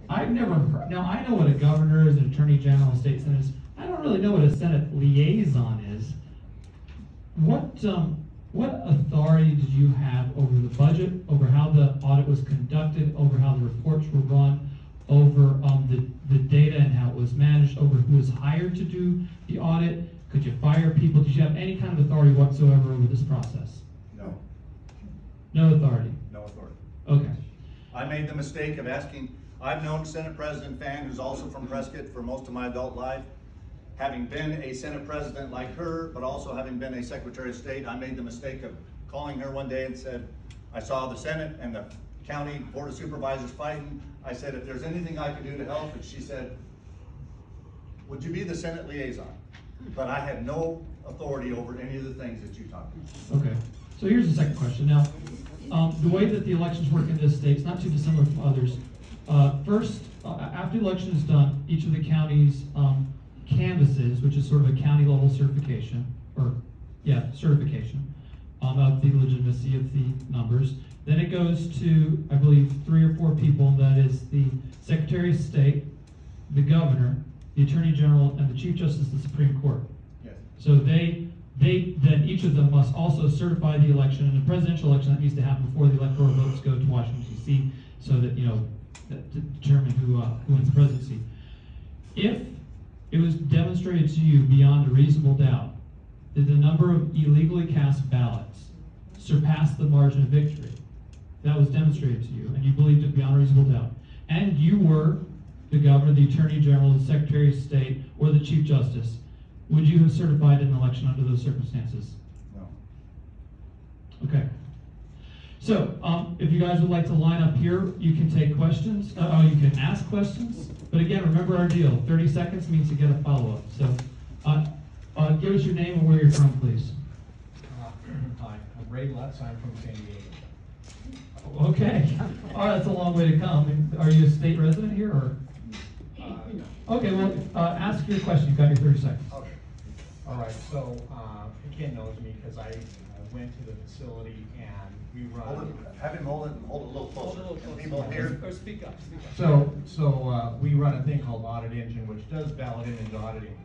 I've never heard, now I know what a governor is, an attorney general, a state senator is. I don't really know what a Senate liaison is. What authority did you have over the budget, over how the audit was conducted, over how the reports were run, over the data and how it was managed, over who was hired to do the audit? Could you fire people? Did you have any kind of authority whatsoever over this process? No. No authority? No authority. Okay. I made the mistake of asking, I've known Senate President Fan, who's also from Prescott, for most of my adult life. Having been a Senate President like her, but also having been a Secretary of State, I made the mistake of calling her one day and said, I saw the Senate and the County Board of Supervisors fighting. I said, if there's anything I can do to help, and she said, would you be the Senate liaison? But I had no authority over any of the things that you talked about. Okay, so here's the second question. Now, the way that the elections work in this state is not too dissimilar from others. First, after the election is done, each of the counties canvasses, which is sort of a county level certification, certification of the legitimacy of the numbers. Then it goes to, I believe, 3 or 4 people, and that is the Secretary of State, the Governor, the Attorney General, and the Chief Justice of the Supreme Court. Yes. So they then each of them must also certify the election. In a presidential election, that needs to happen before the electoral votes go to Washington, D.C., so that, to determine who wins the presidency. If it was demonstrated to you beyond a reasonable doubt that the number of illegally cast ballots surpassed the margin of victory, that was demonstrated to you, and you believed it beyond a reasonable doubt, and you were the Governor, the Attorney General, the Secretary of State, or the Chief Justice, would you have certified an election under those circumstances? No. Okay. So, if you guys would like to line up here, you can take questions. You can ask questions. But again, remember our deal. 30 seconds means to get a follow-up. So, give us your name and where you're from, please. Hi, I'm Ray Lutz. I'm from San Diego. Okay. Oh, that's a long way to come. Are you a state resident here, or? Okay. Well, ask your question. You've got your 30 seconds. Okay. All right. So, Ken knows me because I went to the facility and we run. Have him hold it a little closer. People here. Or speak up. So we run a thing called Audit Engine, which does ballot in and auditing.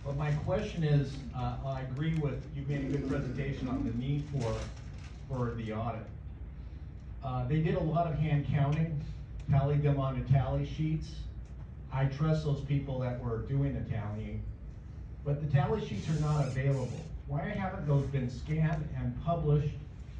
But my question is, I agree with you made a good presentation on the need for the audit. They did a lot of hand counting, tallied them on the tally sheets. I trust those people that were doing the tallying, but the tally sheets are not available. Why haven't those been scanned and published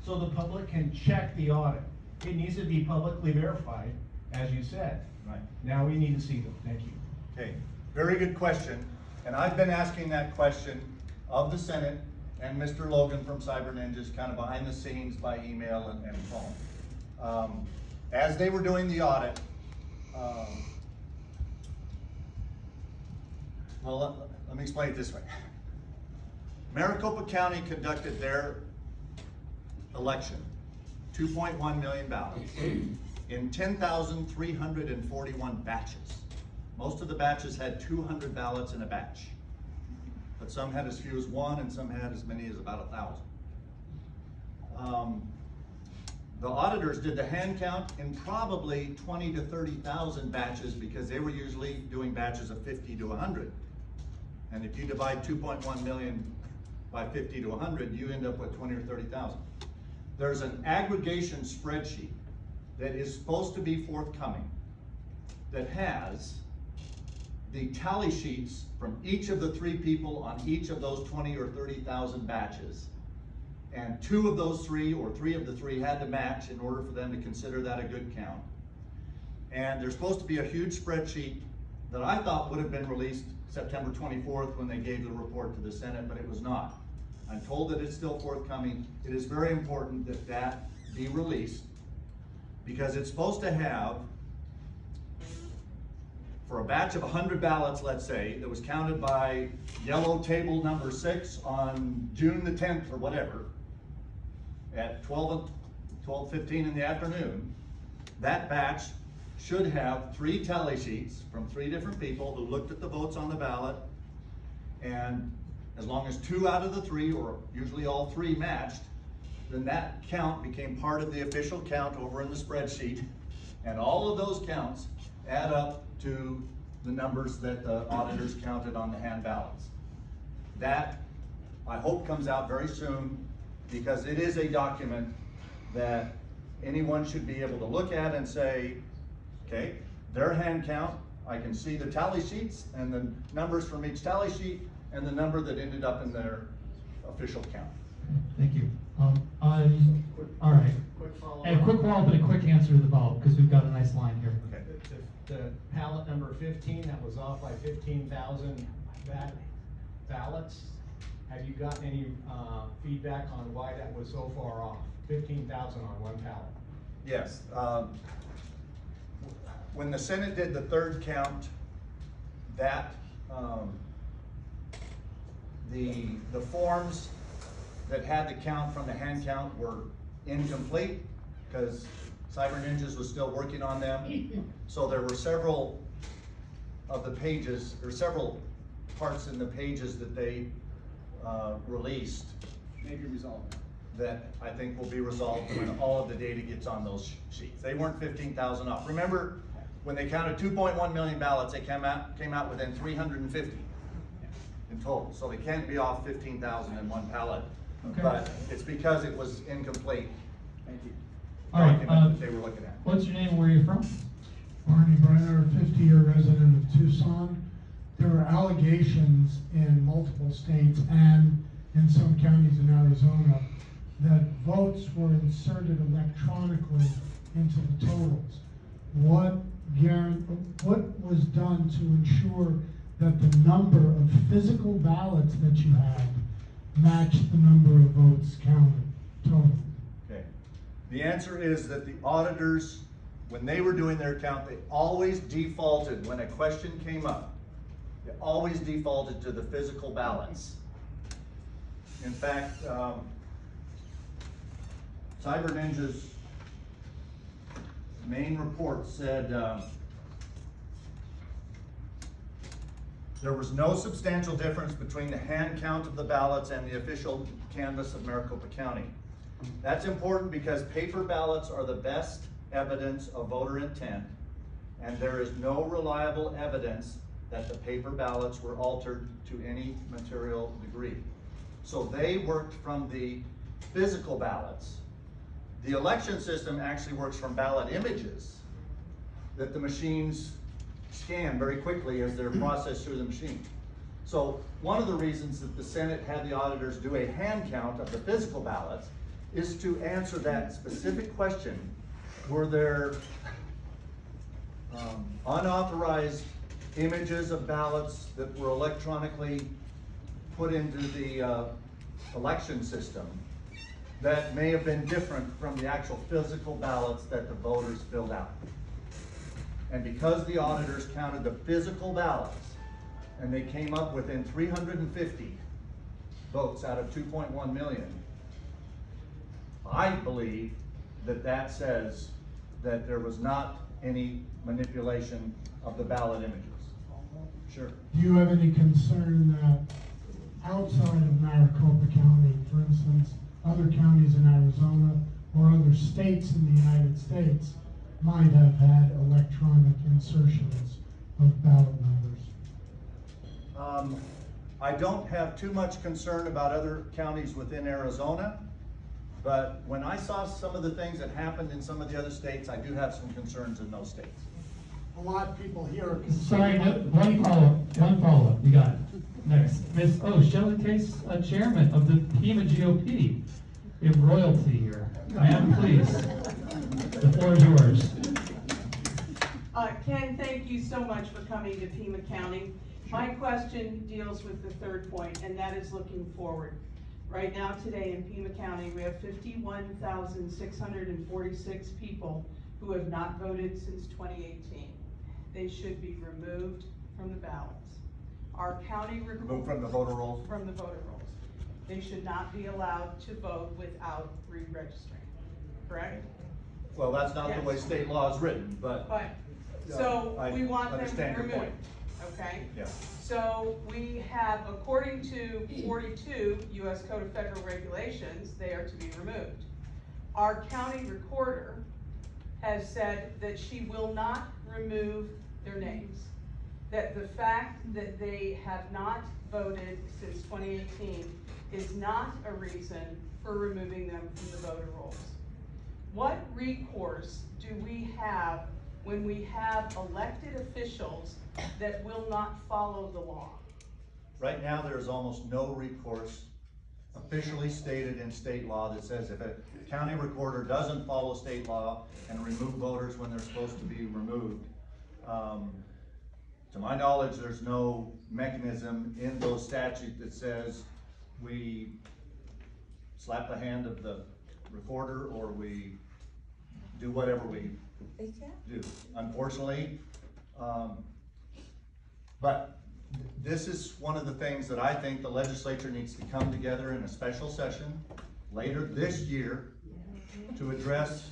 so the public can check the audit? It needs to be publicly verified, as you said. Right. Now we need to see them. Thank you. Okay, very good question. And I've been asking that question of the Senate and Mr. Logan from Cyber Ninjas kind of behind the scenes by email and phone. As they were doing the audit, let me explain it this way. Maricopa County conducted their election, 2.1 million ballots, in 10,341 batches. Most of the batches had 200 ballots in a batch, but some had as few as 1 and some had as many as about 1,000. The auditors did the hand count in probably 20 to 30,000 batches because they were usually doing batches of 50 to 100. And if you divide 2.1 million by 50 to 100, you end up with 20 or 30,000. There's an aggregation spreadsheet that is supposed to be forthcoming that has the tally sheets from each of the 3 people on each of those 20 or 30,000 batches. And 2 of those 3 or 3 of the 3 had to match in order for them to consider that a good count. And there's supposed to be a huge spreadsheet that I thought would have been released September 24th when they gave the report to the Senate, but it was not. I'm told that it's still forthcoming. It is very important that that be released because it's supposed to have, for a batch of 100 ballots, let's say, that was counted by yellow table number 6 on June the 10th or whatever, at 12:15 in the afternoon, that batch should have 3 tally sheets from 3 different people who looked at the votes on the ballot, and as long as 2 out of the 3, or usually all 3, matched, then that count became part of the official count over in the spreadsheet, And all of those counts add up to the numbers that the auditors counted on the hand ballots. That, I hope, comes out very soon, because it is a document that anyone should be able to look at and say, okay, their hand count, I can see the tally sheets and the numbers from each tally sheet and the number that ended up in their official count. Thank you. All right. Quick follow-up. A quick follow-up and a quick answer to the follow-up, because we've got a nice line here. Okay. The ballot number 15, that was off by 15,000 ballots. Have you gotten any feedback on why that was so far off? 15,000 on one ballot. Yes. When the Senate did the third count, that the forms that had the count from the hand count were incomplete, because Cyber Ninjas was still working on them. So there were several of the pages, or several parts in the pages that they released. Maybe resolved. That I think will be resolved when all of the data gets on those sheets. They weren't 15,000 off. Remember, when they counted 2.1 million ballots, they came out within 350 in total. So they can't be off 15,000 in one ballot. Okay. But it's because it was incomplete Thank you. All right, document that they were looking at. what's your name, where are you from? Barney Brenner, 50-year resident of Tucson. There are allegations in multiple states and in some counties in Arizona that votes were inserted electronically into the totals. What was done to ensure that the number of physical ballots that you had matched the number of votes counted total? Okay. The answer is that the auditors, when they were doing their count, they always defaulted, when a question came up, they always defaulted to the physical ballots. In fact, Cyber Ninja's main report said there was no substantial difference between the hand count of the ballots and the official canvass of Maricopa County. That's important because paper ballots are the best evidence of voter intent, and there is no reliable evidence that the paper ballots were altered to any material degree. So they worked from the physical ballots. The election system actually works from ballot images that the machines scan very quickly as they're processed through the machine. So one of the reasons that the Senate had the auditors do a hand count of the physical ballots is to answer that specific question: were there unauthorized images of ballots that were electronically put into the election system that may have been different from the actual physical ballots that the voters filled out? And because the auditors counted the physical ballots and they came up within 350 votes out of 2.1 million, I believe that that says that there was not any manipulation of the ballot images. Sure. Do you have any concern that outside of Maricopa County, for instance, other counties in Arizona or other states in the United States might have had electronic insertions of ballot numbers? I don't have too much concern about other counties within Arizona, but when I saw some of the things that happened in some of the other states, I do have some concerns in those states. A lot of people here are Sorry, concerned. one follow-up, you got it. Next, Shelley Case, chairman of the Pima GOP. We have royalty here. I am pleased. The floor is yours. Ken, thank you so much for coming to Pima County. My question deals with the third point, and that is looking forward. Right now, today in Pima County, we have 51,646 people who have not voted since 2018. They should be removed from the ballots. Our county Removed from the voter rolls? From the voter rolls. They should not be allowed to vote without re-registering, correct? Well, that's not the Yes. way state law is written, but So I we want them understand your removed, point. okay? Yeah. So we have, according to 42 U.S. Code of Federal Regulations, they are to be removed. Our county recorder has said that she will not remove their names. That the fact that they have not voted since 2018 is not a reason for removing them from the voter rolls. What recourse do we have when we have elected officials that will not follow the law? Right now, there is almost no recourse officially stated in state law that says if a county recorder doesn't follow state law and remove voters when they're supposed to be removed, to my knowledge, there's no mechanism in those statutes that says we slap the hand of the recorder or we do whatever we do. Unfortunately, but this is one of the things that I think the legislature needs to come together in a special session later this year to address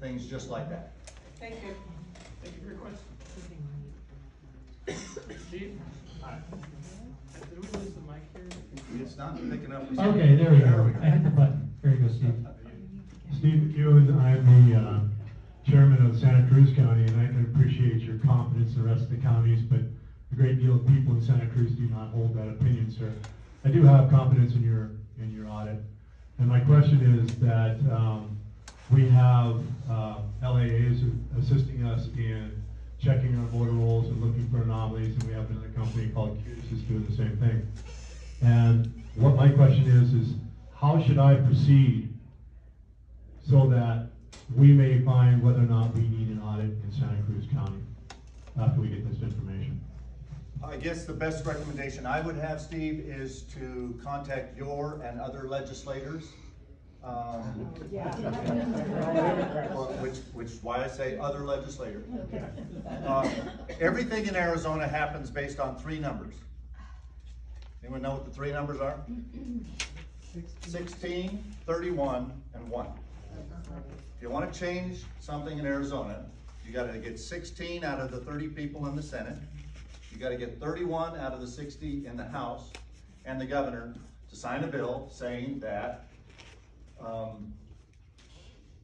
things just like that. Thank you. Thank you for your question. Steve? Hi. Did we lose the mic here? It's not picking up. Okay, there we go. I hit the button. There you go, Steve. Steve Ewan, I'm the chairman of Santa Cruz County, and I can appreciate your confidence in the rest of the counties, but a great deal of people in Santa Cruz do not hold that opinion, sir. I do have confidence in your audit, and my question is that we have LAAs assisting us in checking our voter rolls and looking for anomalies, and we have another company called QandA that's doing the same thing. And what my question is how should I proceed so that we may find whether or not we need an audit in Santa Cruz County after we get this information? I guess the best recommendation I would have, Steve, is to contact your and other legislators. Which is why I say other legislators. Everything in Arizona happens based on 3 numbers. Anyone know what the 3 numbers are? 16, 31, and 1. If you want to change something in Arizona, you got to get 16 out of the 30 people in the Senate. You got to get 31 out of the 60 in the House, and the governor to sign a bill saying that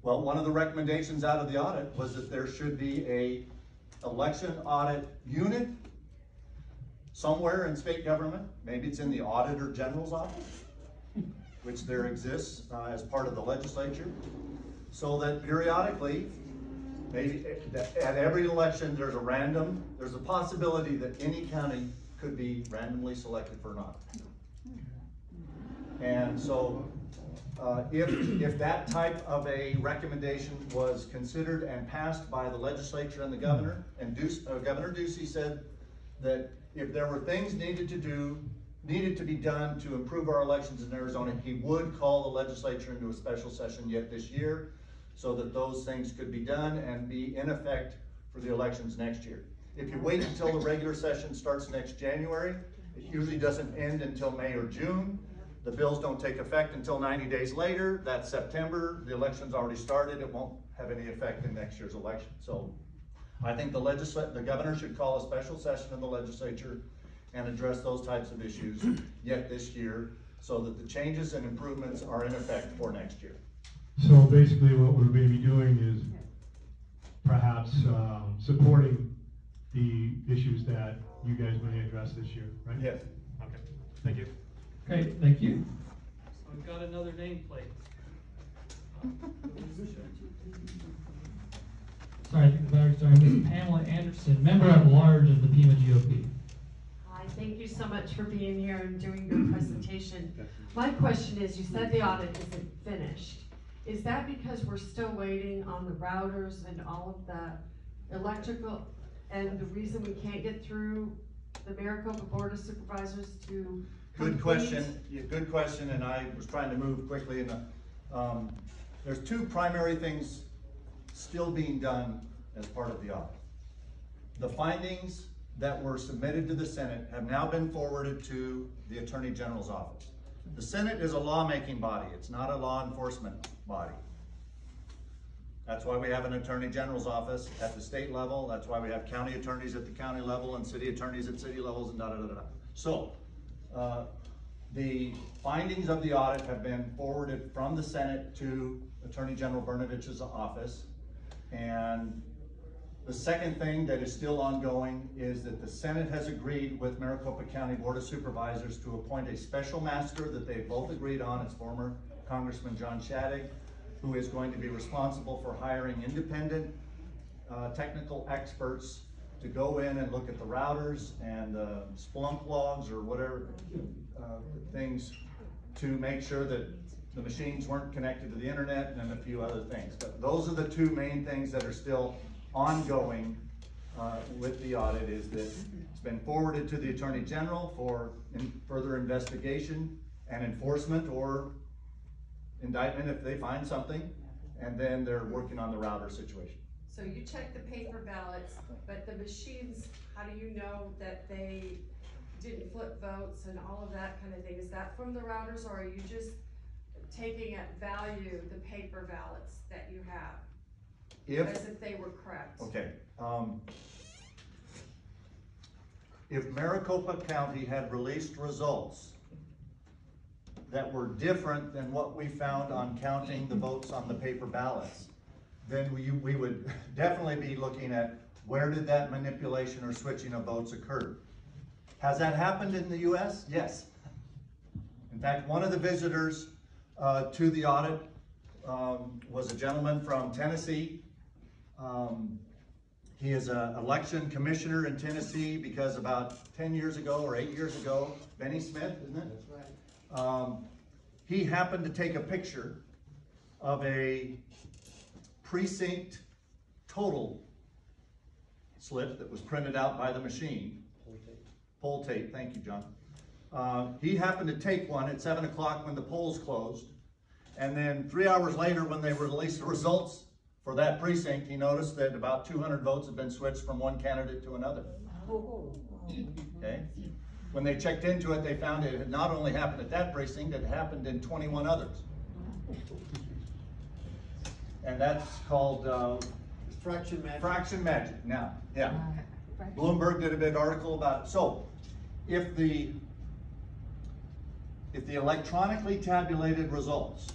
well, one of the recommendations out of the audit was that there should be a election audit unit somewhere in state government. Maybe it's in the Auditor General's office, which there exists as part of the legislature, so that periodically, maybe at every election, there's a possibility that any county could be randomly selected for an audit. And so if that type of a recommendation was considered and passed by the legislature and the governor, and Governor Ducey said that if there were things needed to be done to improve our elections in Arizona, he would call the legislature into a special session yet this year so that those things could be done and be in effect for the elections next year. If you wait until the regular session starts next January, it usually doesn't end until May or June. The bills don't take effect until 90 days later. That's September. The election's already started. It won't have any effect in next year's election. So I think the governor should call a special session of the legislature and address those types of issues yet this year so that the changes and improvements are in effect for next year. So basically what we're maybe doing is perhaps supporting the issues that you guys may address this year, right? Yes. Okay, thank you. Great, thank you. So we've got another nameplate. Sorry, I think the battery's starting. Ms. Pamela Anderson, member at large of the Pima GOP. Hi, thank you so much for being here and doing your presentation. My question is, you said the audit isn't finished. Is that because we're still waiting on the routers and all of the electrical, and the reason we can't get through the Maricopa Board of Supervisors to Good question. Yeah, good question, and I was trying to move quickly. There's 2 primary things still being done as part of the audit. The findings that were submitted to the Senate have now been forwarded to the Attorney General's office. The Senate is a lawmaking body. It's not a law enforcement body. That's why we have an Attorney General's office at the state level. That's why we have county attorneys at the county level and city attorneys at city levels and da-da-da-da. So, the findings of the audit have been forwarded from the Senate to Attorney General Brnovich's office. And the second thing that is still ongoing is that the Senate has agreed with Maricopa County Board of Supervisors to appoint a special master that they both agreed on. It's former Congressman John Shadegg, who is going to be responsible for hiring independent technical experts to go in and look at the routers and Splunk logs or whatever things to make sure that the machines weren't connected to the internet, and then a few other things. But those are the two main things that are still ongoing with the audit. Is that it's been forwarded to the Attorney General for further investigation and enforcement or indictment if they find something, and then they're working on the router situation. So you check the paper ballots, but the machines, how do you know that they didn't flip votes and all of that kind of thing? Is that from the routers, or are you just taking at value the paper ballots that you have? As if they were correct. Okay. If Maricopa County had released results that were different than what we found on counting the votes on the paper ballots, then we would definitely be looking at where did that manipulation or switching of votes occur. Has that happened in the US? Yes. In fact, one of the visitors to the audit was a gentleman from Tennessee. He is an election commissioner in Tennessee because about 10 years ago or 8 years ago, Benny Smith, isn't it? That's right. He happened to take a picture of a precinct total slip that was printed out by the machine. Poll tape, thank you, John. He happened to take one at 7 o'clock when the polls closed, and then 3 hours later when they released the results for that precinct, he noticed that about 200 votes had been switched from one candidate to another. Okay. When they checked into it, they found it had not only happened at that precinct, it happened in 21 others. And that's called Fraction magic. Fraction magic. Now, yeah. Bloomberg did a big article about it. So, if the electronically tabulated results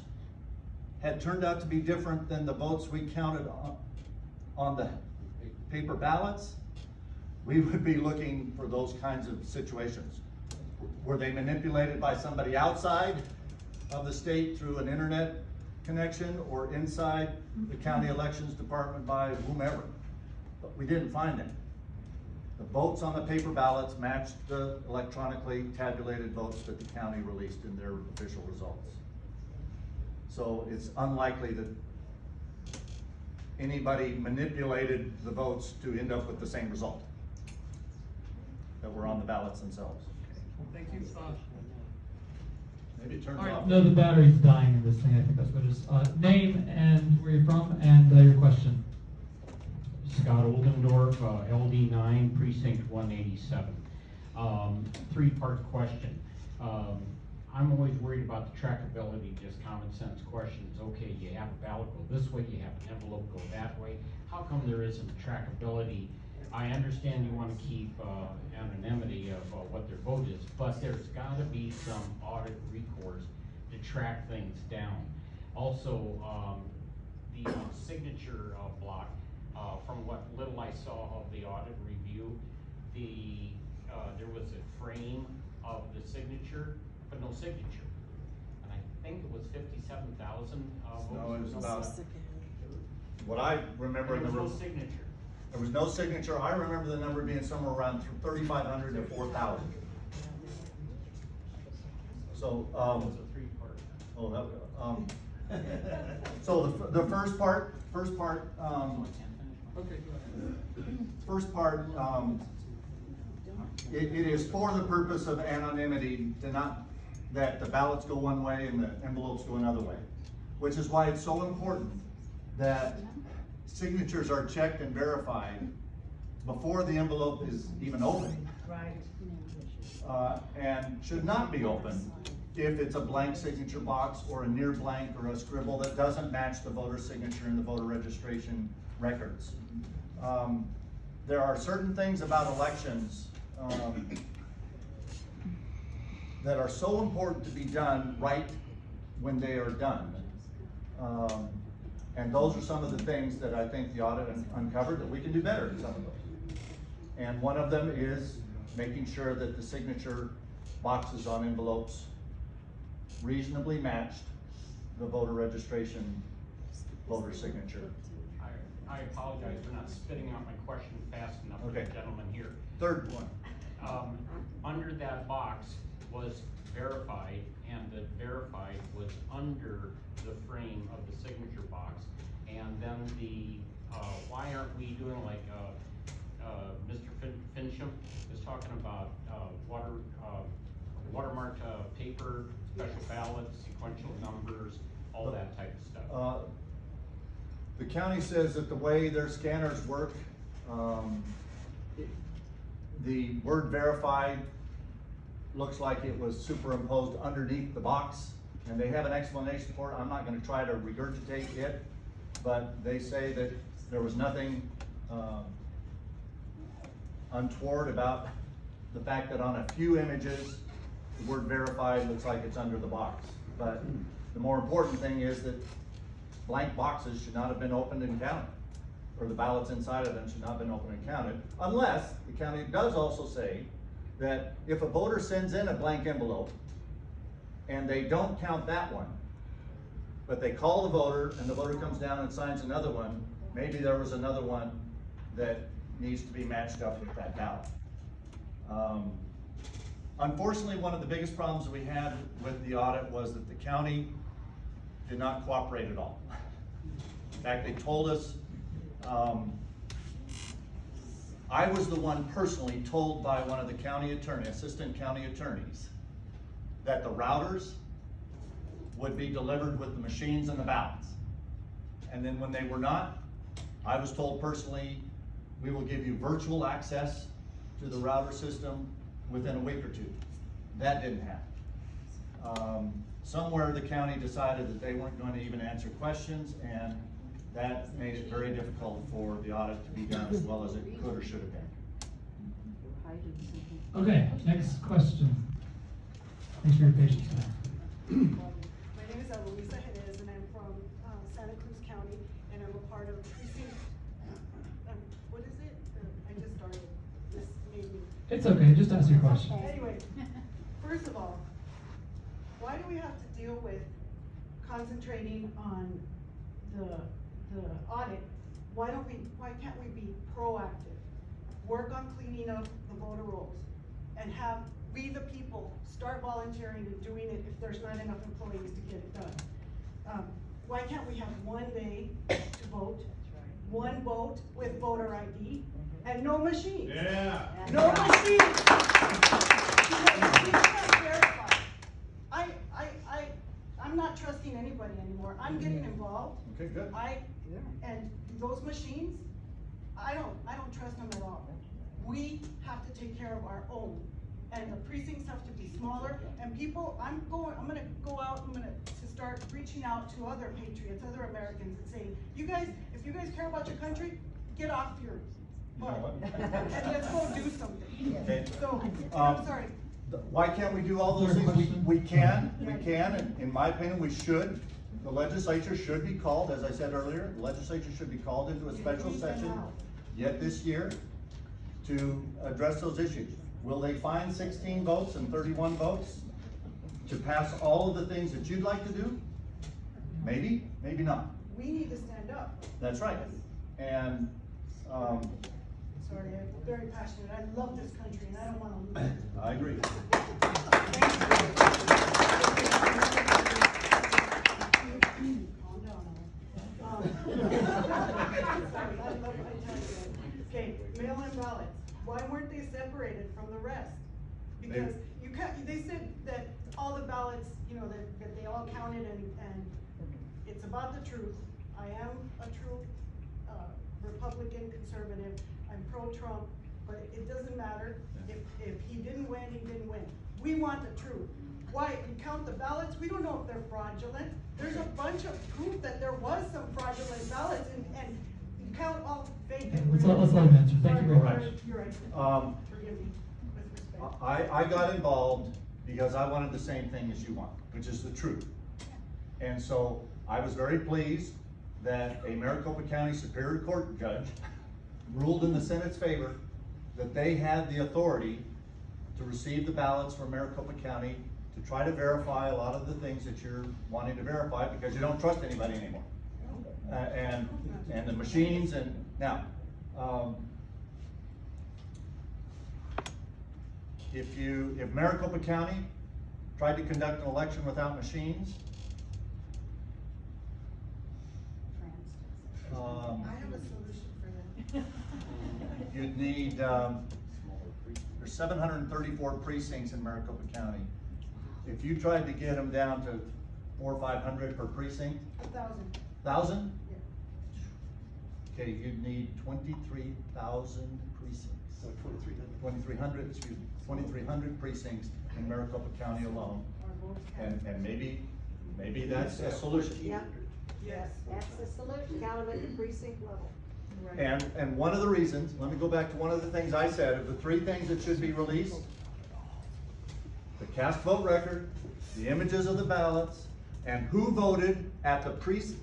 had turned out to be different than the votes we counted on the paper ballots, we would be looking for those kinds of situations. Were they manipulated by somebody outside of the state through an internet connection or inside the county elections department by whomever? But we didn't find that. The votes on the paper ballots matched the electronically tabulated votes that the county released in their official results. So it's unlikely that anybody manipulated the votes to end up with the same result that were on the ballots themselves. Thank you. Maybe it turns All right, off. no, the battery's dying in this thing. I think that's what it is. Name and where you're from and your question. Scott Oldendorf, LD9, Precinct 187. Three-part question. I'm always worried about the trackability, just common sense questions. Okay, you have a ballot go this way, you have an envelope go that way. How come there isn't trackability? I understand you want to keep anonymity of what their vote is, but there's got to be some audit recourse to track things down. Also, the signature block, from what little I saw of the audit review, there was a frame of the signature, but no signature. And I think it was 57,000 votes. No, it was about, what I remember, There was no signature. There was no signature. I remember the number being somewhere around 3,500 to 4,000. So, It was a three-part. oh, that, so the first part, Okay, go ahead. it is for the purpose of anonymity, to not, that the ballots go one way and the envelopes go another way. Which is why it's so important that signatures are checked and verified before the envelope is even open. Right. And should not be open if it's a blank signature box or a near blank or a scribble that doesn't match the voter signature in the voter registration records. There are certain things about elections that are so important to be done right when they are done. And those are some of the things that I think the audit uncovered that we can do better in some of those. And one of them is making sure that the signature boxes on envelopes reasonably matched the voter registration voter signature. I apologize for not spitting out my question fast enough for Okay. the gentleman here. Third one. Under that box was verified, and the verified was under the frame of the signature box. And then the, why aren't we doing like, Mr. Fincham is talking about, watermarked paper, special ballots, sequential numbers, all that type of stuff. The county says that the way their scanners work, the word verified looks like it was superimposed underneath the box, and they have an explanation for it. I'm not going to try to regurgitate it, but they say that there was nothing untoward about the fact that on a few images, the word verified looks like it's under the box. But the more important thing is that blank boxes should not have been opened and counted, or the ballots inside of them should not have been opened and counted, unless the county does also say that if a voter sends in a blank envelope and they don't count that one, but they call the voter and the voter comes down and signs another one, maybe there was another one that needs to be matched up with that ballot. Unfortunately, one of the biggest problems that we had with the audit was that the county did not cooperate at all. In fact, they told us, I was the one personally told by one of the county attorney, assistant county attorneys, that the routers would be delivered with the machines and the ballots. And then when they were not, I was told personally, we will give you virtual access to the router system within a week or two. That didn't happen. Somewhere the county decided that they weren't going to even answer questions, and that made it very difficult for the audit to be done as well as it could or should have been. Okay, next question. Thanks for your patience, man. My name is LookAheadAZ, and I'm from Santa Cruz County, and I'm a part of precinct, what is it? I just started this meeting. It's okay, just ask your question. Anyway, first of all, why do we have to deal with concentrating on the audit? Why can't we be proactive? Work on cleaning up the voter rolls and have we the people start volunteering and doing it if there's not enough employees to get it done. Why can't we have one day to vote, one vote with voter ID, and no machines? Yeah. No machines. Because you can't verify. I'm not trusting anybody anymore. I'm getting involved. Okay, good. And those machines, I don't trust them at all. We have to take care of our own. And the precincts have to be smaller, and people, I'm gonna go out, I'm gonna start reaching out to other patriots, other Americans, and saying, you guys, if you guys care about your country, get off your butt, and let's go do something. Okay. So, I'm sorry. Why can't we do all those things? We can, and in my opinion, we should. The legislature should be called, as I said earlier, the legislature should be called into a special session yet this year to address those issues. Will they find 16 votes and 31 votes to pass all of the things that you'd like to do? Maybe, maybe not. We need to stand up. That's right. And, sorry, I'm very passionate. I love this country and I don't want to lose it. I agree. Calm down. Okay, mail-in ballots. Why weren't they separated from the rest? Because they said that all the ballots, you know, that they all counted, and it's about the truth. I am a true Republican conservative. I'm pro-Trump, but it doesn't matter. If he didn't win, he didn't win. We want the truth. Why? You count the ballots, we don't know if they're fraudulent. There's a bunch of proof that there was some fraudulent ballots, and you count all fake. Let's let him answer. Thank you very much. You're right. Forgive me, with respect. I got involved because I wanted the same thing as you want, which is the truth. And so I was very pleased that a Maricopa County Superior Court judge ruled in the Senate's favor that they had the authority to receive the ballots from Maricopa County to try to verify a lot of the things that you're wanting to verify because you don't trust anybody anymore. And the machines and now, if Maricopa County tried to conduct an election without machines, I have a solution for that. you'd need, there's 734 precincts in Maricopa County. If you tried to get them down to 400 or 500 per precinct, 1,000. 1,000? Yeah. Okay, you'd need 23,000 precincts. So 2,300. 2,300, excuse me, 2,300 precincts in Maricopa County alone. And maybe that's a solution. Yeah, Yes. that's the solution, count them at the precinct level. Right. And one of the reasons, let me go back to one of the things I said, of the 3 things that should be released: the cast vote record, the images of the ballots, and who voted at the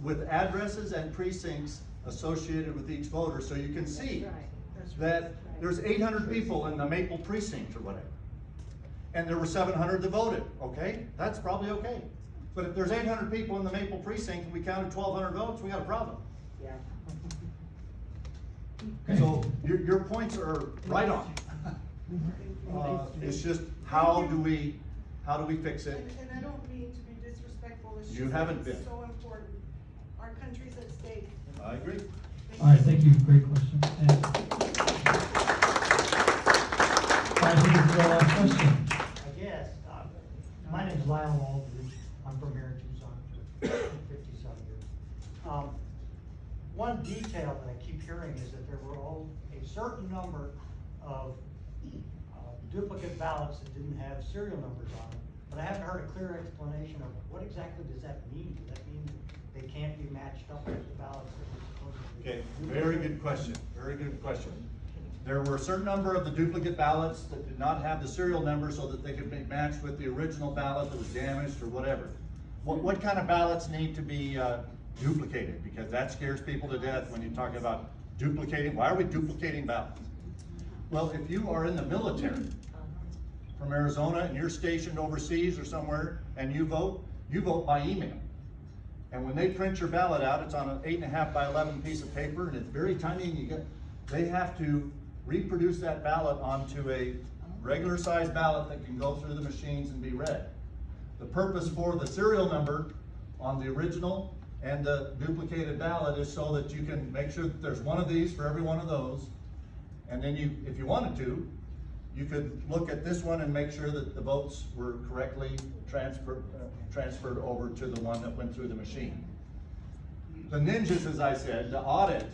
with addresses and precincts associated with each voter, so you can see that there's 800 people in the Maple precinct or whatever, and there were 700 that voted. Okay, that's probably okay. But if there's 800 people in the Maple precinct and we counted 1,200 votes, we got a problem. Yeah. So your points are right on. It's just how do we fix it? And I don't mean to be disrespectful, it's You just haven't it's been. so important. Our country's at stake. I agree. All right, thank you, great question. And I think it's the last question. I guess, my name is Lyle Aldridge, I'm from here in Tucson for 57 years. One detail that I keep hearing is that there were a certain number of duplicate ballots that didn't have serial numbers on them, but I haven't heard a clear explanation of what exactly does that mean? Does that mean they can't be matched up with the ballots that were supposed to be? Okay, very good question, very good question. There were a certain number of the duplicate ballots that did not have the serial number so that they could be matched with the original ballot that was damaged or whatever. What kind of ballots need to be duplicated? Because that scares people to death when you talk about duplicating. Why are we duplicating ballots? Well, if you are in the military from Arizona and you're stationed overseas or somewhere and you vote by email. And when they print your ballot out, it's on an 8.5 by 11 piece of paper and it's very tiny, and they have to reproduce that ballot onto a regular size ballot that can go through the machines and be read. The purpose for the serial number on the original and the duplicated ballot is so that you can make sure that there's one of these for every one of those. And then if you wanted to, you could look at this one and make sure that the votes were correctly transferred over to the one that went through the machine. The ninjas, as I said, the audit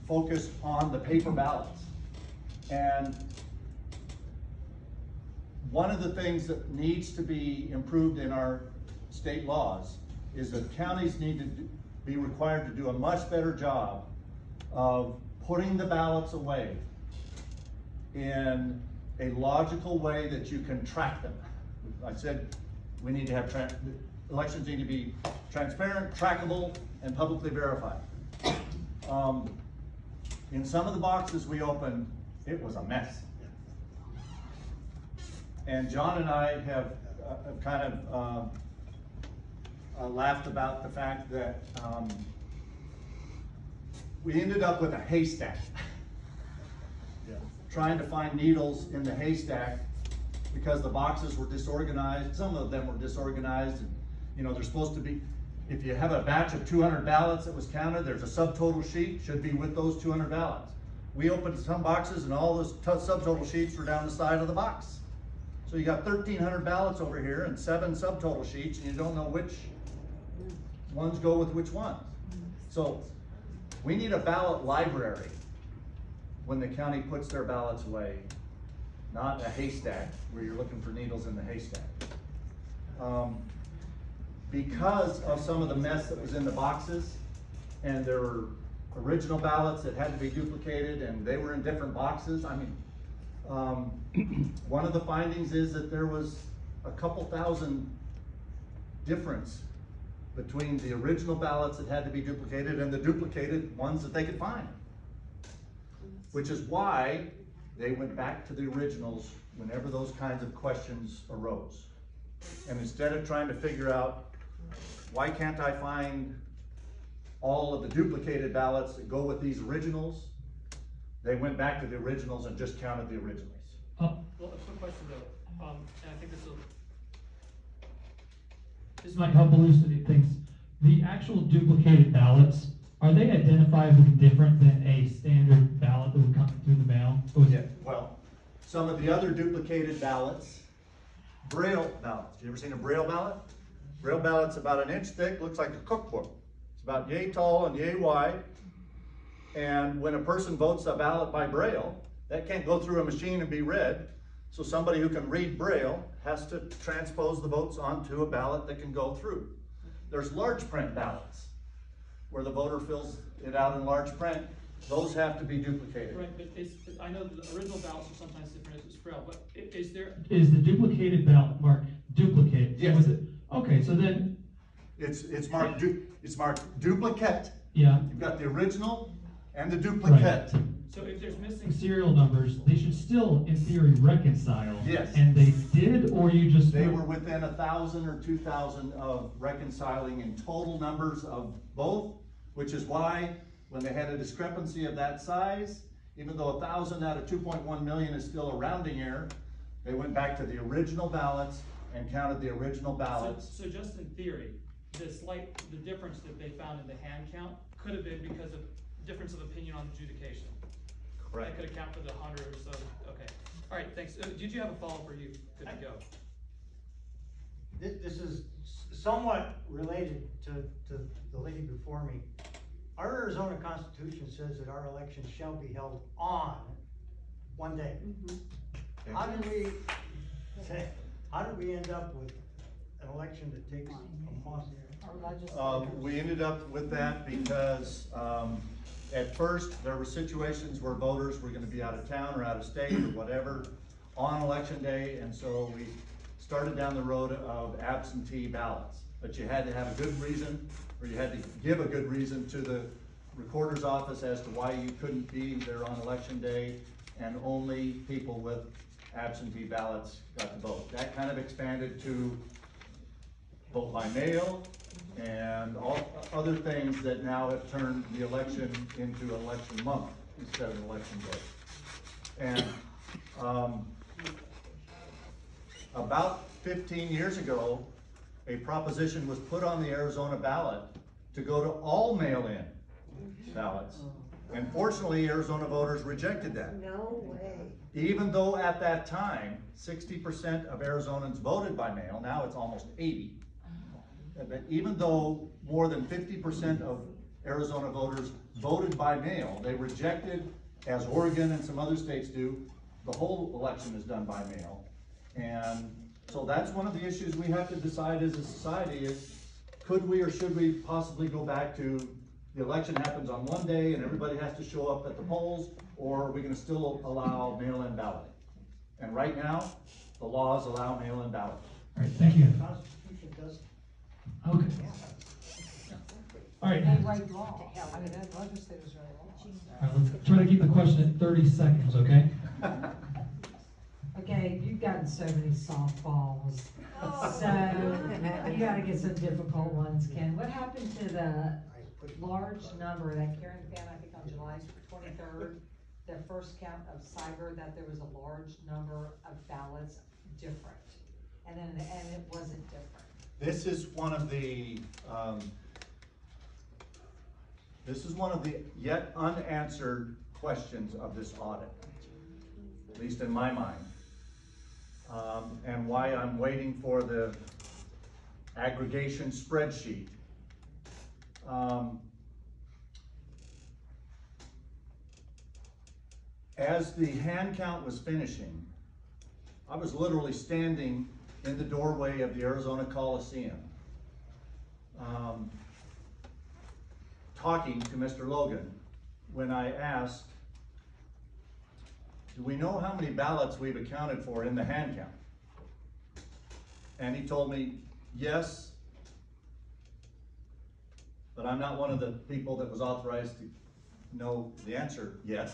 focused on the paper ballots. And one of the things that needs to be improved in our state laws is that counties need to be required to do a much better job of putting the ballots away in a logical way that you can track them. I said we need to have elections need to be transparent, trackable, and publicly verified. In some of the boxes we opened, it was a mess. And John and I have kind of laughed about the fact that we ended up with a haystack. Trying to find needles in the haystack because the boxes were disorganized. Some of them were disorganized, and you know, they're supposed to be, if you have a batch of 200 ballots that was counted, there's a subtotal sheet, should be with those 200 ballots. We opened some boxes and all those subtotal sheets were down the side of the box. So you got 1,300 ballots over here and 7 subtotal sheets, and you don't know which ones go with which ones. So we need a ballot library when the county puts their ballots away, not a haystack where you're looking for needles in the haystack. Because of some of the mess that was in the boxes, and there were original ballots that had to be duplicated and they were in different boxes. I mean, one of the findings is that there was a couple thousand difference between the original ballots that had to be duplicated and the duplicated ones that they could find. Which is why they went back to the originals whenever those kinds of questions arose. And instead of trying to figure out, why can't I find all of the duplicated ballots that go with these originals, they went back to the originals and just counted the originals. Well, a quick question though, and I think this might help elucidate things. The actual duplicated ballots, are they identifiably different than a standard ballot that would come through the mail? Yeah, well, some of the other duplicated ballots, Braille ballots. You ever seen a Braille ballot? Braille ballot's about an inch thick, looks like a cookbook. It's about yay tall and yay wide. And when a person votes a ballot by Braille, that can't go through a machine and be read. So somebody who can read Braille has to transpose the votes onto a ballot that can go through. There's large print ballots where the voter fills it out in large print. Those have to be duplicated. Right, but I know the original ballots are sometimes different as it's Braille, but is the duplicated ballot marked duplicate? Yes. Okay, so then It's marked duplicate. yeah. You've got the original and the duplicate. Right. So if there's missing serial numbers, they should still, in theory, reconcile. Yes. And they did, or you just They were within 1,000 or 2,000 of reconciling in total numbers of both, which is why when they had a discrepancy of that size, even though 1,000 out of 2.1 million is still a rounding error, they went back to the original ballots and counted the original ballots. So just in theory, the difference that they found in the hand count could have been because of difference of opinion on adjudication. Correct. That could account for the 100 or so. Okay. All right. Thanks. Did you have a follow-up? Or you good to go? This is somewhat related to the lady before me. Our Arizona Constitution says that our elections shall be held on one day. Okay. How did we end up with an election that takes a month? We ended up with that because at first there were situations where voters were going to be out of town or out of state or whatever on election day, and so we started down the road of absentee ballots. But you had to have a good reason, or you had to give a good reason to the recorder's office as to why you couldn't be there on election day, and only people with absentee ballots got to vote. That kind of expanded to vote by mail and all other things that now have turned the election into election month instead of election day. And about 15 years ago, a proposition was put on the Arizona ballot to go to all mail-in ballots. And fortunately, Arizona voters rejected that. No way. Even though at that time, 60% of Arizonans voted by mail, now it's almost 80. But even though more than 50% of Arizona voters voted by mail, they rejected, as Oregon and some other states do, the whole election is done by mail. And so that's one of the issues we have to decide as a society is, could we or should we possibly go back to the election happens on one day and everybody has to show up at the polls, or are we going to still allow mail-in balloting? And right now, the laws allow mail-in balloting. All right, thank you. The Constitution does. Okay. All right. They write law. I mean, that legislators write law. All right, let's try to keep the question at 30 seconds, okay? Okay, you've gotten so many softballs, so you gotta get some difficult ones, Ken. What happened to the large number that Karen found, I think on July 23rd, the first count of cyber, that there was a large number of ballots different, and then in the end it wasn't different? This is one of the yet unanswered questions of this audit, at least in my mind. And why I'm waiting for the aggregation spreadsheet. As the hand count was finishing, I was literally standing in the doorway of the Arizona Coliseum, talking to Mr. Logan when I asked, do we know how many ballots we've accounted for in the hand count? And he told me, yes, but I'm not one of the people that was authorized to know the answer yet.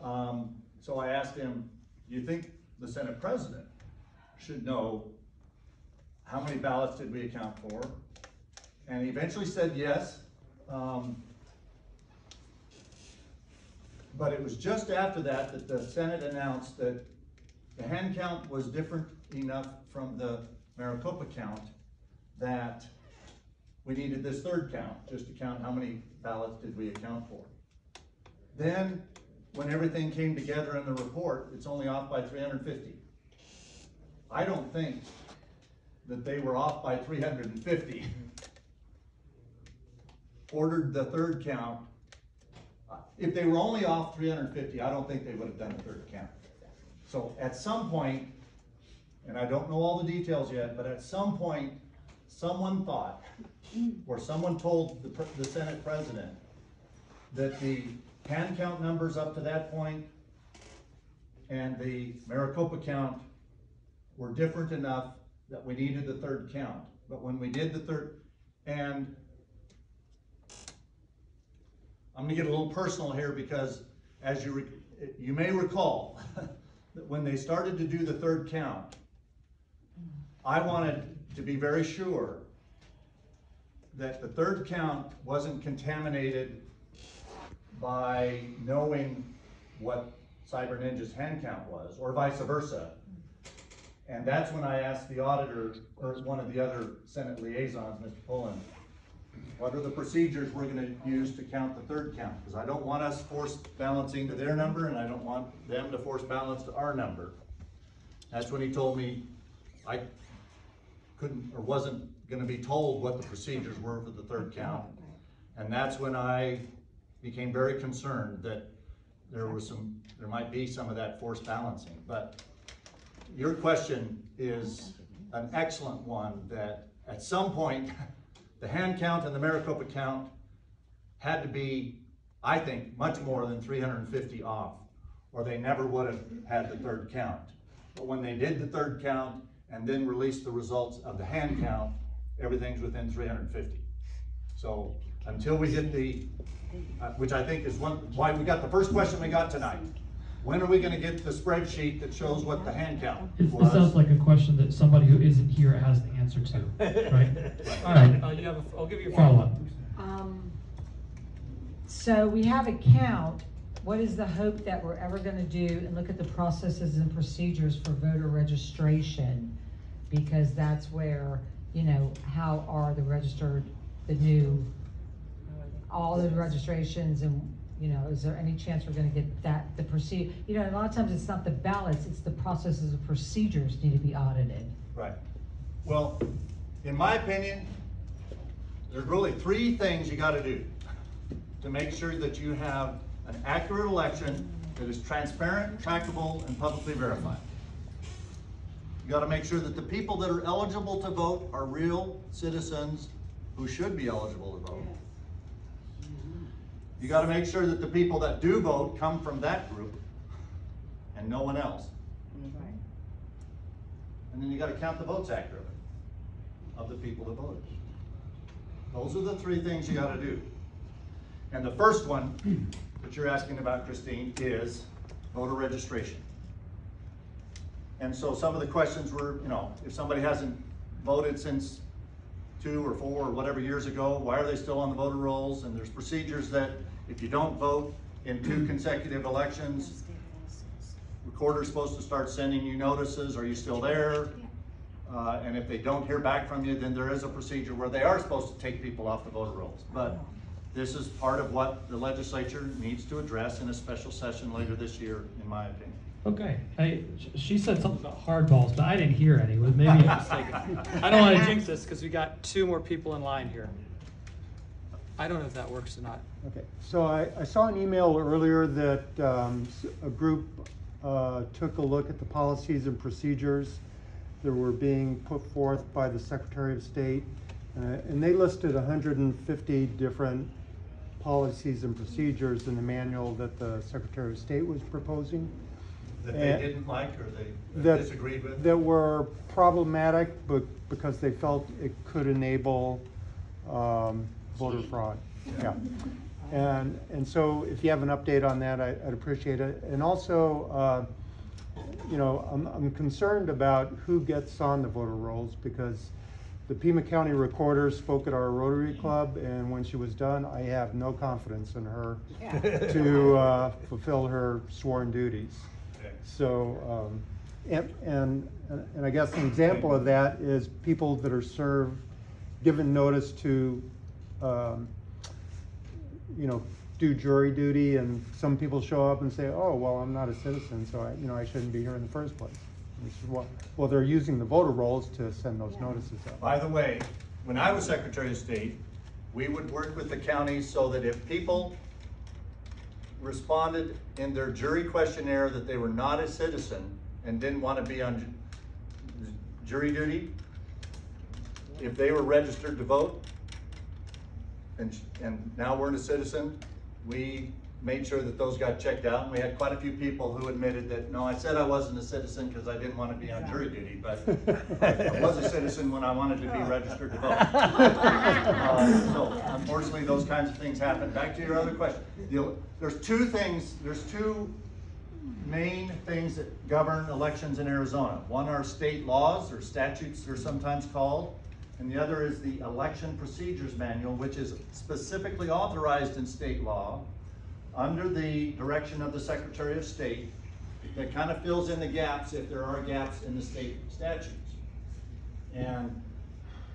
So I asked him, do you think the Senate President should know how many ballots did we account for? And he eventually said yes. But it was just after that that the Senate announced that the hand count was different enough from the Maricopa count that we needed this third count, just to count how many ballots did we account for. Then, when everything came together in the report, it's only off by 350. I don't think that they were off by 350. Ordered the third count. If they were only off 350, I don't think they would have done a third count. So at some point, and I don't know all the details yet, but at some point, someone thought, or someone told the Senate President that the hand count numbers up to that point and the Maricopa count were different enough that we needed the third count. But when we did the third, and I'm gonna get a little personal here because as you may recall that when they started to do the third count, I wanted to be very sure that the third count wasn't contaminated by knowing what Cyber Ninja's hand count was, or vice versa. And that's when I asked the auditor, or one of the other Senate liaisons, Mr. Pullen, what are the procedures we're going to use to count the third count? Because I don't want us force balancing to their number, and I don't want them to force balance to our number. That's when he told me I couldn't, or wasn't going to be told what the procedures were for the third count. And that's when I became very concerned that there might be some of that forced balancing. But your question is an excellent one, that at some point the hand count and the Maricopa count had to be, I think, much more than 350 off, or they never would have had the third count. But when they did the third count and then released the results of the hand count, everything's within 350. So until we get the, which I think is why we got the first question we got tonight. When are we going to get the spreadsheet that shows what the hand count was? This sounds like a question that somebody who isn't here has the answer to, right? All right. I'll give you a follow-up. So we have a count. What is the hope that we're ever going to do and look at the processes and procedures for voter registration? Because that's where, you know, how are the registered, all the registrations, and you know, is there any chance we're going to get that, the procedure? You know, a lot of times it's not the ballots, it's the processes and procedures need to be audited. Right. Well, in my opinion, there's really three things you got to do to make sure that you have an accurate election that is transparent, trackable, and publicly verified. You got to make sure that the people that are eligible to vote are real citizens who should be eligible to vote. You got to make sure that the people that do vote come from that group and no one else. And then you got to count the votes accurately of the people that voted. Those are the three things you got to do. And the first one that you're asking about, Christine, is voter registration. And so some of the questions were, you know, if somebody hasn't voted since 2 or 4 or whatever years ago, why are they still on the voter rolls? And there's procedures that if you don't vote in 2 consecutive elections, recorder's supposed to start sending you notices, are you still there? And if they don't hear back from you, then there is a procedure where they are supposed to take people off the voter rolls. But this is part of what the legislature needs to address in a special session later this year, in my opinion. Okay, she said something about hardballs, but I didn't hear any. Maybe I'm mistaken. I don't want to jinx this because we got 2 more people in line here. I don't know if that works or not. Okay, so I saw an email earlier that a group took a look at the policies and procedures that were being put forth by the Secretary of State, and they listed 150 different policies and procedures in the manual that the Secretary of State was proposing. That they didn't like or they disagreed with? That were problematic, but because they felt it could enable voter fraud. Yeah. And so if you have an update on that, I'd appreciate it. And also, you know, I'm concerned about who gets on the voter rolls, because the Pima County Recorder spoke at our Rotary Club, and when she was done, I have no confidence in her to fulfill her sworn duties. So, and I guess an example of that is people that are served, given notice to, you know, do jury duty, and some people show up and say, oh, well, I'm not a citizen, so I shouldn't be here in the first place. Well, they're using the voter rolls to send those notices out. By the way, when I was Secretary of State, we would work with the counties so that if people responded in their jury questionnaire that they were not a citizen and didn't want to be on jury duty, if they were registered to vote and now weren't a citizen, we made sure that those got checked out, and we had quite a few people who admitted that, no, I said I wasn't a citizen because I didn't want to be on jury duty, but I was a citizen when I wanted to be registered to vote. So unfortunately, those kinds of things happen. Back to your other question. There's two main things that govern elections in Arizona. One are state laws, or statutes they're sometimes called, and the other is the Election Procedures Manual, which is specifically authorized in state law under the direction of the Secretary of State, that kind of fills in the gaps if there are gaps in the state statutes. And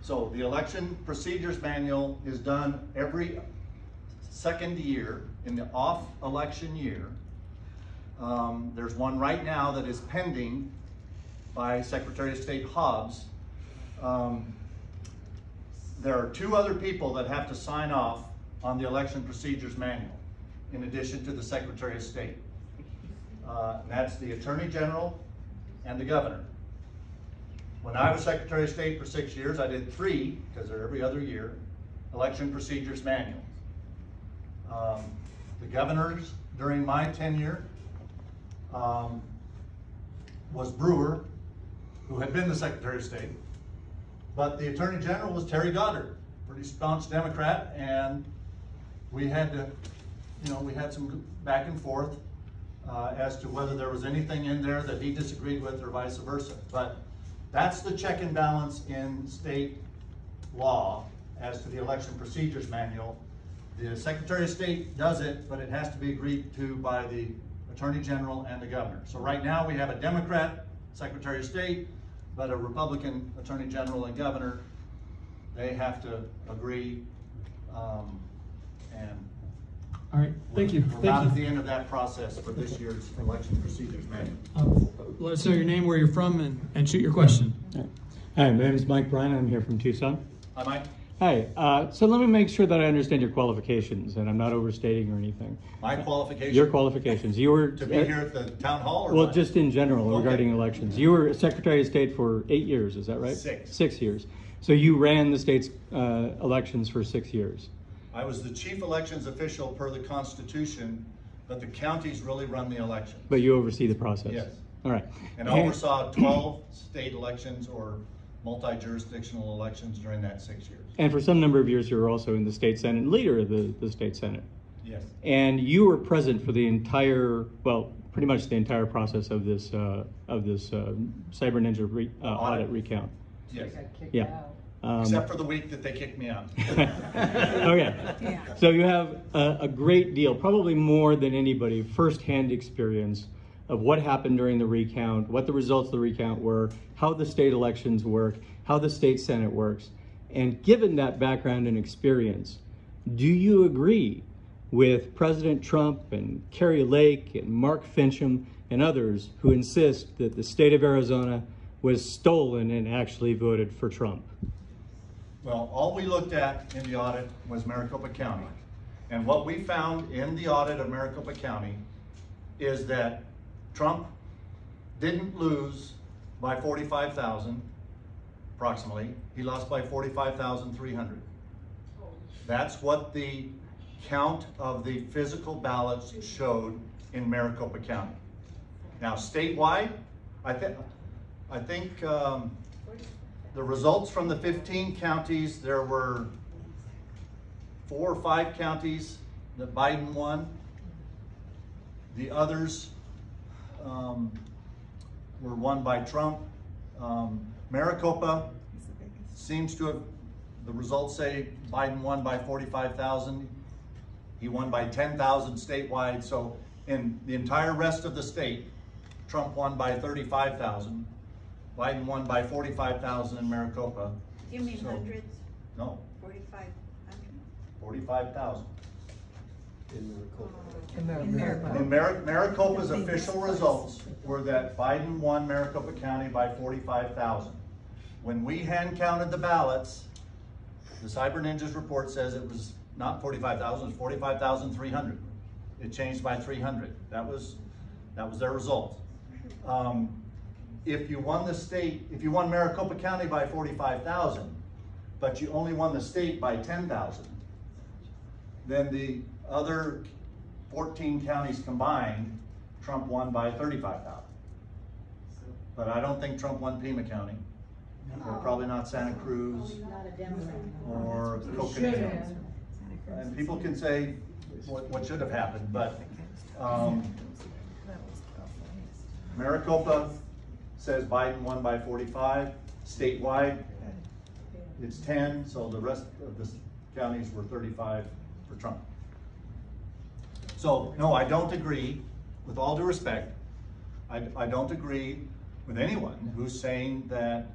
so the Election Procedures Manual is done every second year in the off-election year. There's one right now that is pending by Secretary of State Hobbs. There are two other people that have to sign off on the Election Procedures Manual, in addition to the Secretary of State. That's the Attorney General and the Governor. When I was Secretary of State for 6 years, I did 3, because they're every other year, Election Procedures Manuals. The Governor's, during my tenure, was Brewer, who had been the Secretary of State, but the Attorney General was Terry Goddard, pretty staunch Democrat, and we had to, we had some back and forth as to whether there was anything in there that he disagreed with or vice versa. But that's the check and balance in state law as to the Election Procedures Manual. The Secretary of State does it, but it has to be agreed to by the Attorney General and the Governor. So right now we have a Democrat Secretary of State, but a Republican Attorney General and Governor. They have to agree, and all right, thank you. We're not at the end of that process for this year's Election Procedures Manual. Let us know your name, where you're from, and shoot your question. Hi, my name is Mike Bryan. I'm here from Tucson. Hi, Mike. Hi. So let me make sure that I understand your qualifications, and I'm not overstating or anything. My qualifications? Your qualifications. You were to be here at the town hall, or well, what? just in general regarding elections. You were Secretary of State for 8 years. Is that right? 6. 6 years. So you ran the state's elections for 6 years. I was the chief elections official per the Constitution, but the counties really run the election. But you oversee the process. Yes. All right. And I oversaw 12 state elections or multi-jurisdictional elections during that 6 years. And for some number of years, you were also in the state senate, leader of the state senate. Yes. And you were present for the entire, well, pretty much the entire process of this Cyber Ninja audit recount. Yes. Yeah. Except for the week that they kicked me out. Okay. So you have a great deal, probably more than anybody, firsthand experience of what happened during the recount, what the results of the recount were, how the state elections work, how the state senate works. And given that background and experience, do you agree with President Trump and Kari Lake and Mark Fincham and others who insist that the state of Arizona was stolen and actually voted for Trump? Well, all we looked at in the audit was Maricopa County. And what we found in the audit of Maricopa County is that Trump didn't lose by 45,000, approximately. He lost by 45,300. That's what the count of the physical ballots showed in Maricopa County. Now, statewide, I think the results from the 15 counties, there were 4 or 5 counties that Biden won. The others were won by Trump. Maricopa seems to have, the results say Biden won by 45,000. He won by 10,000 statewide. So in the entire rest of the state, Trump won by 35,000. Biden won by 45,000 in Maricopa. You mean hundreds? No. 4,500? 45,000. In Maricopa. Maricopa's official results were that Biden won Maricopa County by 45,000. When we hand counted the ballots, the Cyber Ninjas report says it was not 45,000, it was 45,300. It changed by 300. That was their result. If you won the state, if you won Maricopa County by 45,000, but you only won the state by 10,000, then the other 14 counties combined, Trump won by 35,000. But I don't think Trump won Pima County, or probably not Santa Cruz, or Coconino. And people can say what should have happened, but Maricopa says Biden won by 45. Statewide, it's 10, so the rest of the counties were 35 for Trump. So, no, I don't agree, with all due respect, I don't agree with anyone who's saying that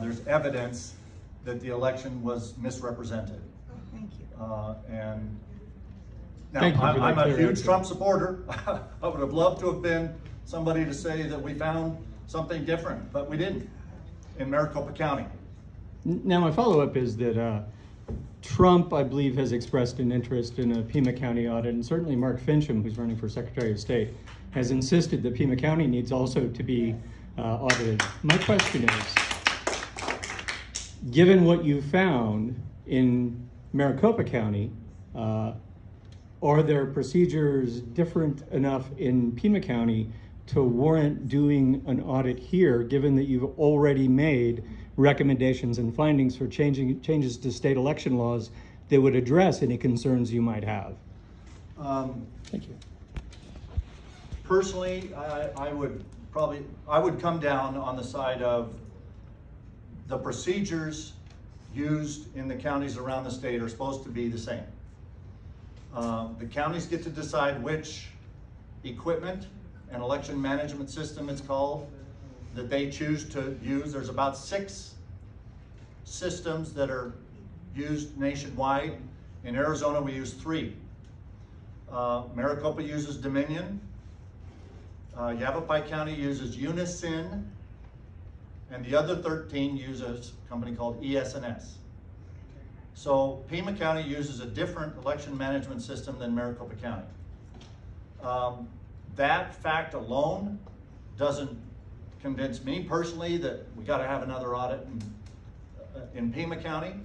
there's evidence that the election was misrepresented. Thank you. And now, Thank you for that I'm a clear huge answer. Trump supporter. I would have loved to have been somebody to say that we found something different, but we didn't in Maricopa County. Now, my follow-up is that Trump, I believe, has expressed an interest in a Pima County audit, and certainly Mark Fincham, who's running for Secretary of State, has insisted that Pima County needs also to be audited. My question is, given what you found in Maricopa County, are there procedures different enough in Pima County to warrant doing an audit here, given that you've already made recommendations and findings for changes to state election laws that would address any concerns you might have? Thank you. Personally, I would come down on the side of the procedures used in the counties around the state are supposed to be the same. The counties get to decide which equipment and election management system, it's called, that they choose to use. There's about 6 systems that are used nationwide. In Arizona, we use 3. Maricopa uses Dominion. Yavapai County uses Unison. And the other 13 uses a company called ES&S. So Pima County uses a different election management system than Maricopa County. That fact alone doesn't convince me personally that we got to have another audit in Pima County,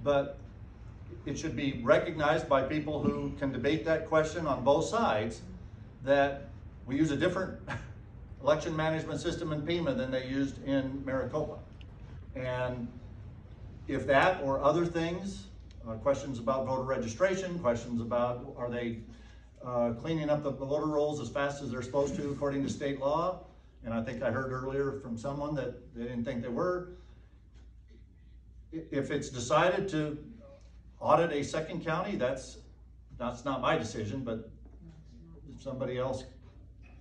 but it should be recognized by people who can debate that question on both sides that we use a different election management system in Pima than they used in Maricopa. And if that or other things, questions about voter registration, questions about are they cleaning up the voter rolls as fast as they're supposed to according to state law, and I think I heard earlier from someone that they didn't think they were. If it's decided to audit a second county, that's not my decision, but if somebody else.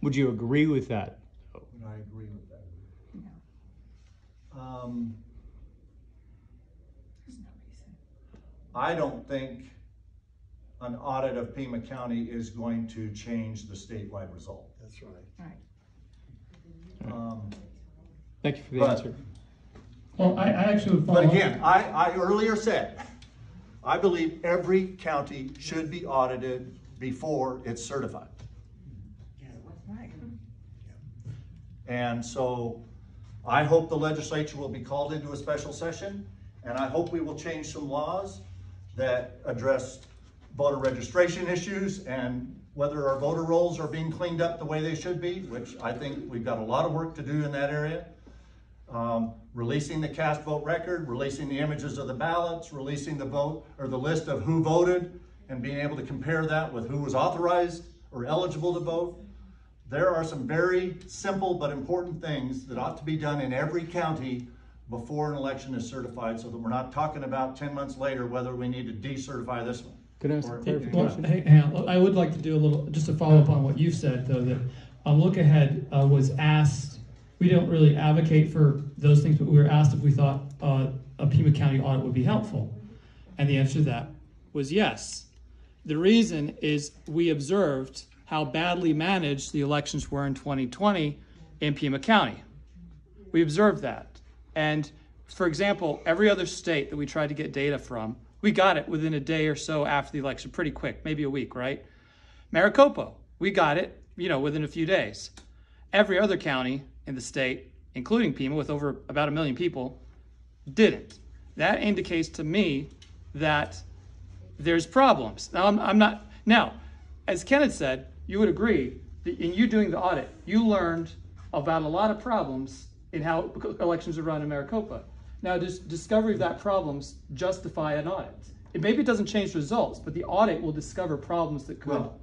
Would you agree with that? Would I agree with that? No. I don't think an audit of Pima County is going to change the statewide result. That's right. Right. Thank you for the answer. Well, I actually would follow But up. again, I earlier said, I believe every county should be audited before it's certified. Right. And so I hope the legislature will be called into a special session, and I hope we will change some laws that address voter registration issues and whether our voter rolls are being cleaned up the way they should be, which I think we've got a lot of work to do in that area. releasing the cast vote record, releasing the images of the ballots, releasing the vote or the list of who voted, and being able to compare that with who was authorized or eligible to vote. There are some very simple but important things that ought to be done in every county before an election is certified, so that we're not talking about 10 months later whether we need to decertify this one. Could I ask a Well, clarification? hang on. I would like to do a little, just to follow up on what you've said, though, that Look Ahead was asked, we don't really advocate for those things, but we were asked if we thought a Pima County audit would be helpful. And the answer to that was yes. The reason is we observed how badly managed the elections were in 2020 in Pima County. We observed that. And for example, every other state that we tried to get data from, we got it within a day or so after the election, pretty quick, maybe a week, right? Maricopa, we got it, within a few days. Every other county in the state, including Pima, with over about 1 million people, didn't. That indicates to me that there's problems. Now, as Ken had said, you would agree that in you doing the audit, you learned about a lot of problems in how elections are run in Maricopa. Now, does discovery of that problems justify an audit? Maybe it doesn't change results, but the audit will discover problems that could. Well,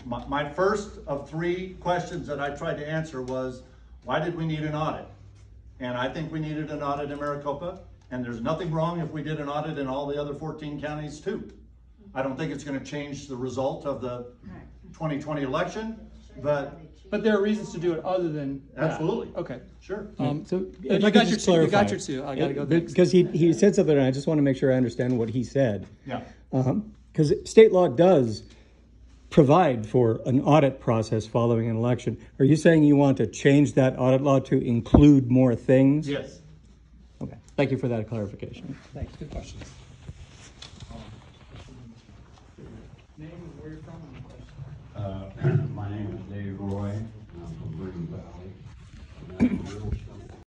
my first of 3 questions that I tried to answer was, why did we need an audit? And I think we needed an audit in Maricopa, and there's nothing wrong if we did an audit in all the other 14 counties too. I don't think it's going to change the result of the 2020 election, but there are reasons to do it other than that. Absolutely. Okay. Sure. So you got your 2. You got your 2. I got to go next. Because he said something, and I just want to make sure I understand what he said. Yeah. Because state law does provide for an audit process following an election. Are you saying you want to change that audit law to include more things? Yes. Okay. Thank you for that clarification. Thanks. Good questions. Name and where you're from and question. My name is Dave Roy. I'm from Green Valley. And I'm a real